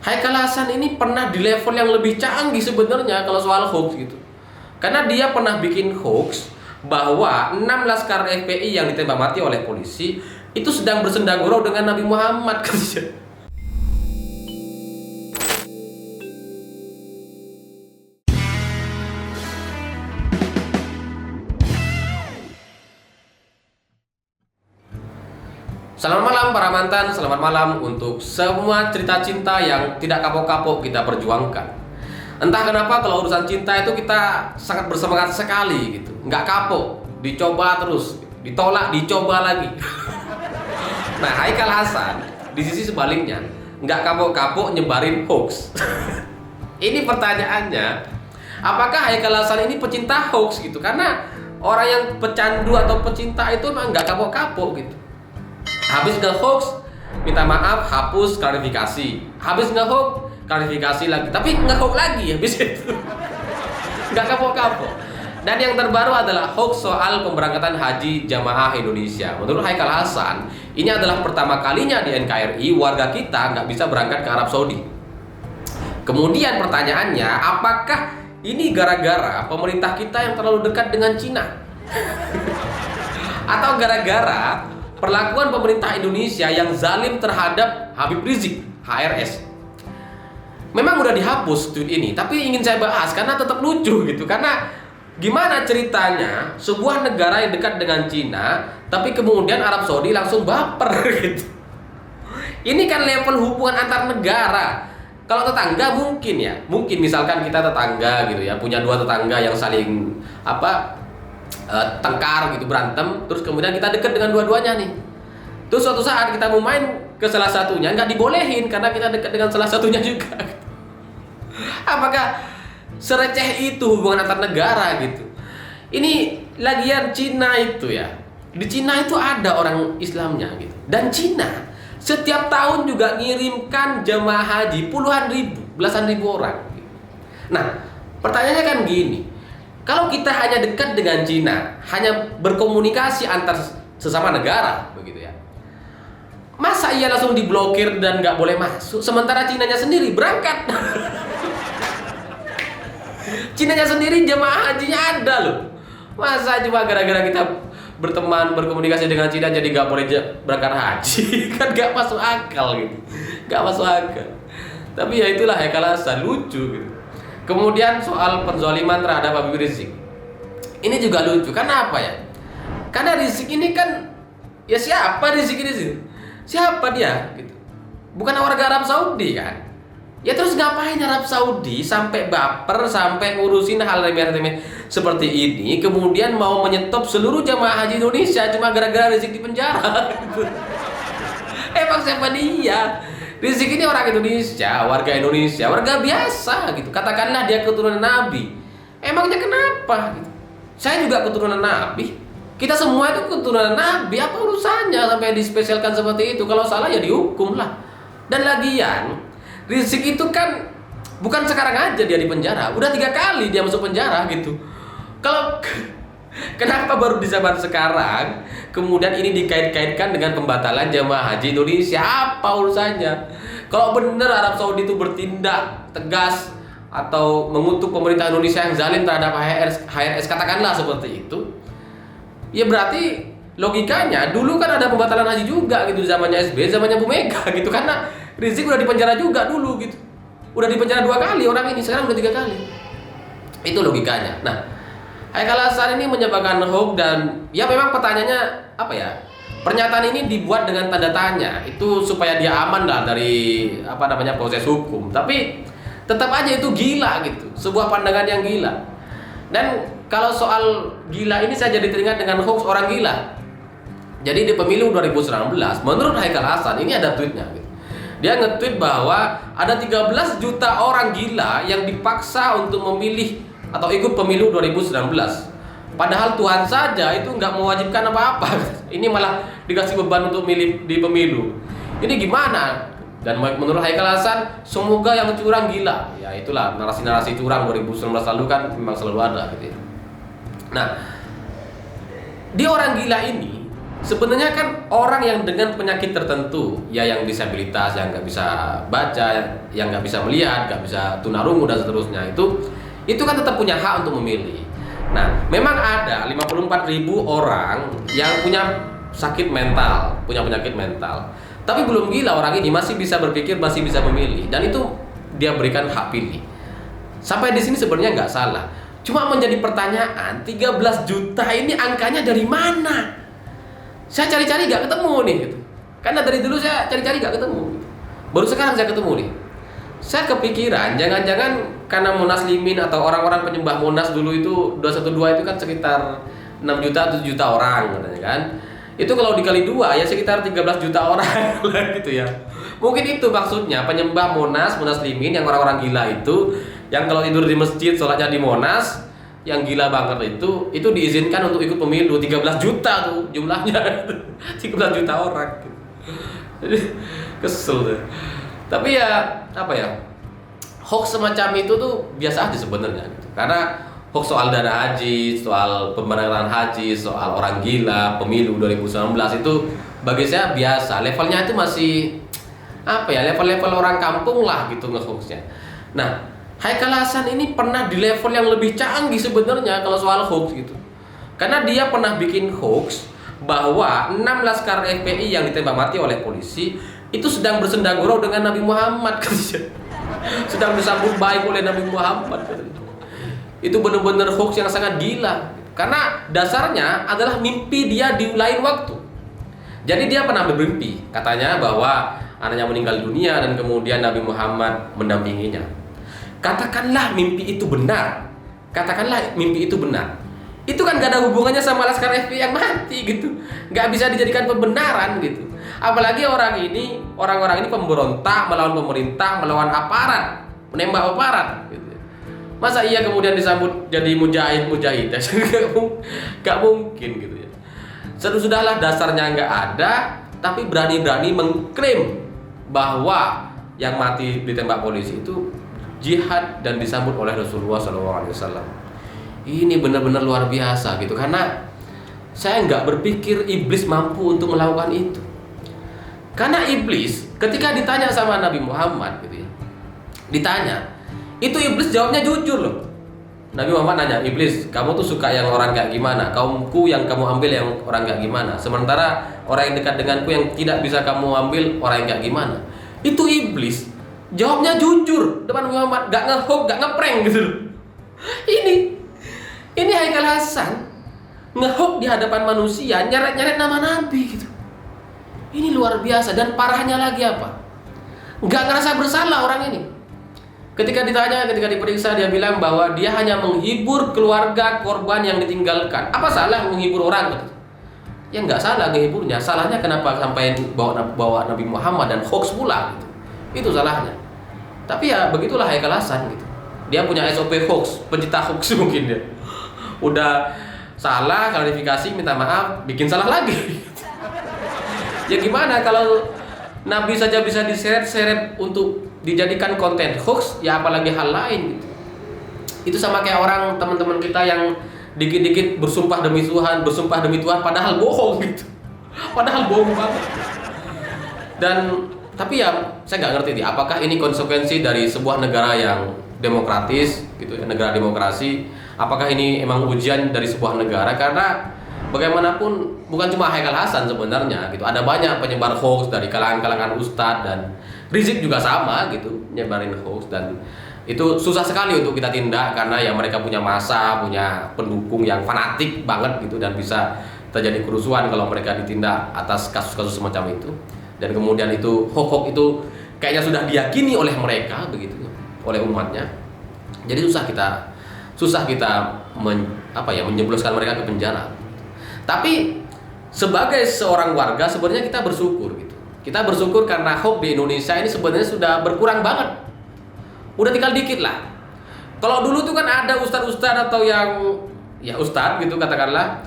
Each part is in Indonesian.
Haikal Hasan ini pernah di level yang lebih canggih sebenarnya kalau soal hoax gitu. Karena dia pernah bikin hoax bahwa 6 laskar FPI yang ditembak mati oleh polisi itu sedang bersenda gurau dengan Nabi Muhammad katanya. Selamat malam para mantan, selamat malam untuk semua cerita cinta yang tidak kapok-kapok kita perjuangkan. Entah kenapa kalau urusan cinta itu kita sangat bersemangat sekali gitu, nggak kapok, dicoba terus, ditolak, dicoba lagi. Nah, Haikal Hasan di sisi sebaliknya, nggak kapok-kapok nyebarin hoax. Ini pertanyaannya, apakah Haikal Hasan ini pecinta hoax gitu? Karena orang yang pecandu atau pecinta itu memang nggak kapok-kapok gitu. Habis nge-hoax, minta maaf, hapus, klarifikasi. Habis nge-hoax, klarifikasi lagi. Tapi nge-hoax lagi habis itu. Nggak kapok-kapok. Dan yang terbaru adalah hoax soal pemberangkatan haji jamaah Indonesia. Menurut Haikal Hasan, ini adalah pertama kalinya di NKRI warga kita nggak bisa berangkat ke Arab Saudi. Kemudian pertanyaannya, apakah ini gara-gara pemerintah kita yang terlalu dekat dengan Cina? Atau gara-gara perlakuan pemerintah Indonesia yang zalim terhadap Habib Rizik, HRS? Memang udah dihapus tweet ini, tapi ingin saya bahas karena tetap lucu gitu. Karena gimana ceritanya sebuah negara yang dekat dengan Cina, tapi kemudian Arab Saudi langsung baper gitu. Ini kan level hubungan antar negara. Kalau tetangga mungkin ya, mungkin misalkan kita tetangga gitu ya, punya dua tetangga yang saling tengkar gitu, berantem, terus kemudian kita dekat dengan dua-duanya nih. Terus suatu saat kita mau main ke salah satunya, nggak dibolehin karena kita dekat dengan salah satunya juga. Apakah sereceh itu hubungan antar negara gitu? Ini lagian Cina itu ya, di Cina itu ada orang Islamnya gitu. Dan Cina setiap tahun juga ngirimkan jemaah haji puluhan ribu, belasan ribu orang gitu. Nah, pertanyaannya kan gini, kalau kita hanya dekat dengan Cina, hanya berkomunikasi antar sesama negara begitu ya, masa iya langsung diblokir dan nggak boleh masuk, sementara Cinanya sendiri berangkat? Cinanya sendiri jemaah hajinya ada loh. Masa cuma gara-gara kita berteman, berkomunikasi dengan Cina jadi nggak boleh berangkat haji? Kan nggak masuk akal gitu, nggak masuk akal. Tapi ya itulah Haikal Hasan, lucu gitu. Kemudian soal penzaliman terhadap Habib Rizik, ini juga lucu. Karena apa ya? Karena Rizik ini kan, ya siapa Rizik ini sih? Siapa dia? Gitu. Bukan warga Arab Saudi kan? Ya terus ngapain Arab Saudi sampai baper, sampai ngurusin hal remeh-remeh seperti ini, kemudian mau menyetop seluruh jamaah haji Indonesia cuma gara-gara Rizik di penjara? Gitu. Emang siapa dia? Rizik ini orang Indonesia, warga Indonesia, warga biasa gitu. Katakanlah dia keturunan Nabi. Emangnya kenapa? Gitu. Saya juga keturunan Nabi. Kita semua itu keturunan Nabi. Apa urusannya sampai dispesialkan seperti itu? Kalau salah ya dihukum lah. Dan lagian, Rizik itu kan bukan sekarang aja dia di penjara. Udah 3 kali dia masuk penjara gitu. Kalau kenapa baru di zaman sekarang kemudian ini dikait-kaitkan dengan pembatalan jamaah haji Indonesia? Apa urusannya? Kalau benar Arab Saudi itu bertindak tegas atau mengutuk pemerintah Indonesia yang zalim terhadap HRS, katakanlah seperti itu, ya berarti logikanya dulu kan ada pembatalan haji juga gitu, zamannya SBY, zamannya Bu Mega gitu. Karena Rizik udah dipenjara juga dulu gitu. Udah dipenjara 2 kali orang ini, sekarang udah 3 kali. Itu logikanya. Nah, Haikal Hasan ini menyebarkan hoax dan ya memang pertanyaannya apa ya? Pernyataan ini dibuat dengan tanda tanya. Itu supaya dia aman lah dari proses hukum. Tapi tetap aja itu gila gitu. Sebuah pandangan yang gila. Dan kalau soal gila ini saya jadi teringat dengan hoax orang gila. Jadi di pemilu 2019, menurut Haikal Hasan ini ada tweetnya gitu. Dia nge-tweet bahwa ada 13 juta orang gila yang dipaksa untuk memilih atau ikut pemilu 2019. Padahal Tuhan saja itu nggak mewajibkan apa-apa. Ini malah dikasih beban untuk milih di pemilu. Ini gimana? Dan menurut Haikal Hasan, semoga yang curang gila. Ya itulah narasi-narasi curang 2019 lalu kan memang selalu ada gitu ya. Nah, dia orang gila ini Sebenarnya kan orang yang dengan penyakit tertentu, ya yang disabilitas, yang nggak bisa baca, yang nggak bisa melihat, nggak bisa tunarungu dan seterusnya, itu kan tetap punya hak untuk memilih. Nah, memang ada 54.000 orang yang punya sakit mental, punya penyakit mental, tapi belum gila orang ini, masih bisa berpikir, masih bisa memilih, dan itu dia berikan hak pilih. Sampai di sini sebenarnya nggak salah. Cuma menjadi pertanyaan, 13 juta ini angkanya dari mana? Saya cari-cari gak ketemu nih gitu. Karena dari dulu saya cari-cari gak ketemu gitu. Baru sekarang saya ketemu nih. Saya kepikiran jangan-jangan karena Monaslimin atau orang-orang penyembah Monas dulu itu 212 itu kan sekitar 6 juta 7 juta orang katanya kan. Itu kalau dikali 2 ya sekitar 13 juta orang lah gitu ya. Mungkin itu maksudnya penyembah Monaslimin yang orang-orang gila itu, yang kalau tidur di masjid sholatnya di Monas, yang gila banget itu diizinkan untuk ikut pemilu. 13 juta tuh jumlahnya. 13 juta orang gitu. Jadi kesel tuh. Tapi ya apa ya, hoax semacam itu tuh biasa aja sebenarnya gitu. Karena hoax soal dana haji, soal pembayaran haji, soal orang gila, pemilu 2019 itu bagi saya biasa. Levelnya itu masih apa ya, level-level orang kampung lah gitu nge-hoaxnya. Nah, Haikal Hasan ini pernah di level yang lebih canggih sebenarnya kalau soal hoax gitu. Karena dia pernah bikin hoax bahwa 6 laskar FPI yang ditembak mati oleh polisi itu sedang bersendagurau dengan Nabi Muhammad katanya. Sedang disambut baik oleh Nabi Muhammad katanya. Itu benar-benar hoax yang sangat gila. Karena dasarnya adalah mimpi dia di lain waktu. Jadi dia pernah bermimpi katanya bahwa anaknya meninggal dunia dan kemudian Nabi Muhammad mendampinginya. Katakanlah mimpi itu benar. Katakanlah mimpi itu benar. Itu kan gak ada hubungannya sama laskar FPI yang mati gitu. Gak bisa dijadikan pembenaran gitu. Apalagi orang-orang ini pemberontak, melawan pemerintah, melawan aparat, menembak aparat gitu. Masa iya kemudian disambut jadi mujahid? Gak mungkin gitu ya. Sudahlah dasarnya gak ada, tapi berani-berani mengklaim bahwa yang mati ditembak polisi itu jihad dan disambut oleh Rasulullah SAW. Ini benar-benar luar biasa gitu. Karena saya nggak berpikir iblis mampu untuk melakukan itu. Karena iblis ketika ditanya sama Nabi Muhammad gitu ya, ditanya, itu iblis jawabnya jujur loh. Nabi Muhammad nanya, iblis, kamu tuh suka yang orang kayak gimana? Kaumku yang kamu ambil yang orang kayak gimana? Sementara orang yang dekat denganku yang tidak bisa kamu ambil orang yang kayak gimana? Itu iblis jawabnya jujur depan Muhammad, gak nge-hoax, gak nge-prank gitu loh. Ini Haikal Hasan nge-hoax di hadapan manusia, nyeret-nyeret nama Nabi gitu. Ini luar biasa. Dan parahnya lagi apa? Gak ngerasa bersalah orang ini. Ketika diperiksa, dia bilang bahwa dia hanya menghibur keluarga korban yang ditinggalkan. Apa salah menghibur orang gitu? Ya nggak salah menghiburnya. Salahnya kenapa sampai bawa Nabi Muhammad dan hoax pula gitu. Itu salahnya. Tapi ya begitulah Haikal Hasan gitu. Dia punya SOP hoax, pencipta hoax mungkin dia. Udah salah, klarifikasi, minta maaf, bikin salah lagi. Ya gimana kalau Nabi saja bisa diseret-seret untuk dijadikan konten hoax, ya apalagi hal lain gitu. Itu sama kayak orang teman-teman kita yang dikit-dikit bersumpah demi Tuhan padahal bohong gitu. Padahal bohong banget. Dan tapi ya saya nggak ngerti nih, apakah ini konsekuensi dari sebuah negara yang demokratis gitu ya, negara demokrasi. Apakah ini emang ujian dari sebuah negara? Karena bagaimanapun bukan cuma Haikal Hasan sebenarnya gitu. Ada banyak penyebar hoax dari kalangan-kalangan ustadz, dan Rizik juga sama gitu, nyebarin hoax, dan itu susah sekali untuk kita tindak karena ya mereka punya massa, punya pendukung yang fanatik banget gitu, dan bisa terjadi kerusuhan kalau mereka ditindak atas kasus-kasus semacam itu. Dan kemudian itu hoax itu kayaknya sudah diyakini oleh mereka begitu, oleh umatnya. Jadi susah kita menjebloskan mereka ke penjara. Tapi sebagai seorang warga sebenarnya kita bersyukur gitu. Kita bersyukur karena hoax di Indonesia ini sebenarnya sudah berkurang banget. Udah tinggal dikit lah. Kalau dulu tuh kan ada ustadz-ustadz atau yang ya ustadz gitu katakanlah,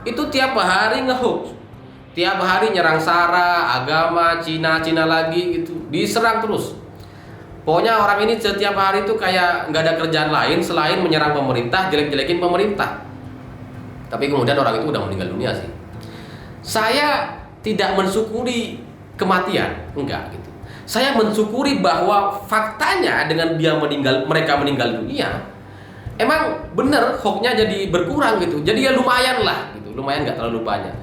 itu tiap hari nge-hoax. Tiap hari nyerang SARA, agama, Cina lagi gitu. Diserang terus. Pokoknya orang ini setiap hari tuh kayak nggak ada kerjaan lain selain menyerang pemerintah, jelek-jelekin pemerintah. Tapi kemudian orang itu udah meninggal dunia sih. Saya tidak mensyukuri kematian, enggak gitu. Saya mensyukuri bahwa faktanya dengan mereka meninggal dunia, emang bener hoaxnya jadi berkurang gitu. Jadi ya lumayan lah gitu, lumayan nggak terlalu banyak.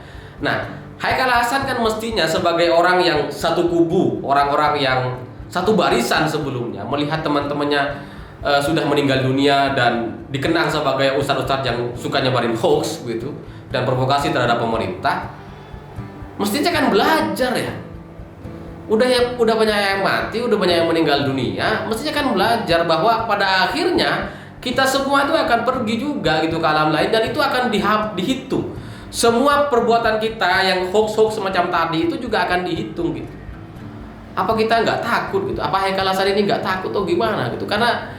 Nah, Haikal Hasan kan mestinya sebagai orang yang satu kubu, orang-orang yang satu barisan sebelumnya melihat teman-temannya sudah meninggal dunia dan dikenang sebagai ustadz-ustadz yang suka nyebarin hoax gitu dan provokasi terhadap pemerintah, mestinya kan belajar ya. Udah banyak yang mati, udah banyak yang meninggal dunia, mestinya kan belajar bahwa pada akhirnya kita semua itu akan pergi juga gitu ke alam lain, dan itu akan dihitung. Semua perbuatan kita yang hoax-hoax semacam tadi itu juga akan dihitung gitu. Apa kita nggak takut gitu? Apa Haikal Hasan ini nggak takut atau gimana gitu? Karena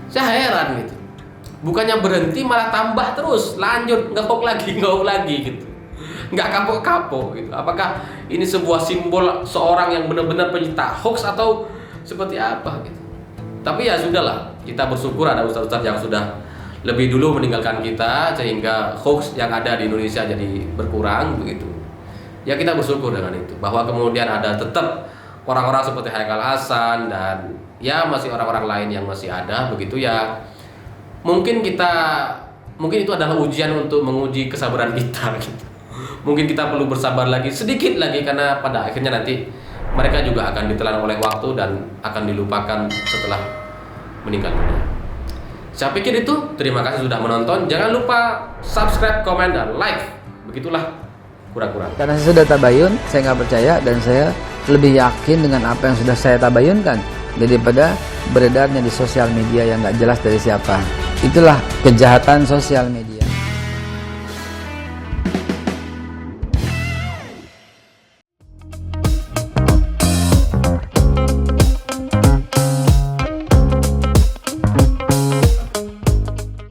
saya heran gitu. Bukannya berhenti malah tambah terus, lanjut nge-hoax lagi gitu. Nggak kapok-kapok gitu. Apakah ini sebuah simbol seorang yang benar-benar pencinta hoax atau seperti apa gitu? Tapi ya sudahlah, kita bersyukur ada ustadz-ustadz yang sudah lebih dulu meninggalkan kita sehingga hoax yang ada di Indonesia jadi berkurang begitu. Ya kita bersyukur dengan itu, bahwa kemudian ada tetap orang-orang seperti Haikal Hasan dan ya masih orang-orang lain yang masih ada begitu ya. Mungkin itu adalah ujian untuk menguji kesabaran kita gitu. Mungkin kita perlu bersabar lagi sedikit lagi, karena pada akhirnya nanti mereka juga akan ditelan oleh waktu dan akan dilupakan setelah meninggal dunia. Saya pikir itu. Terima kasih sudah menonton. Jangan lupa subscribe, komen, dan like. Begitulah kura-kura. Karena saya sudah tabayun, saya nggak percaya, dan saya lebih yakin dengan apa yang sudah saya tabayunkan daripada beredarnya di sosial media yang nggak jelas dari siapa. Itulah kejahatan sosial media.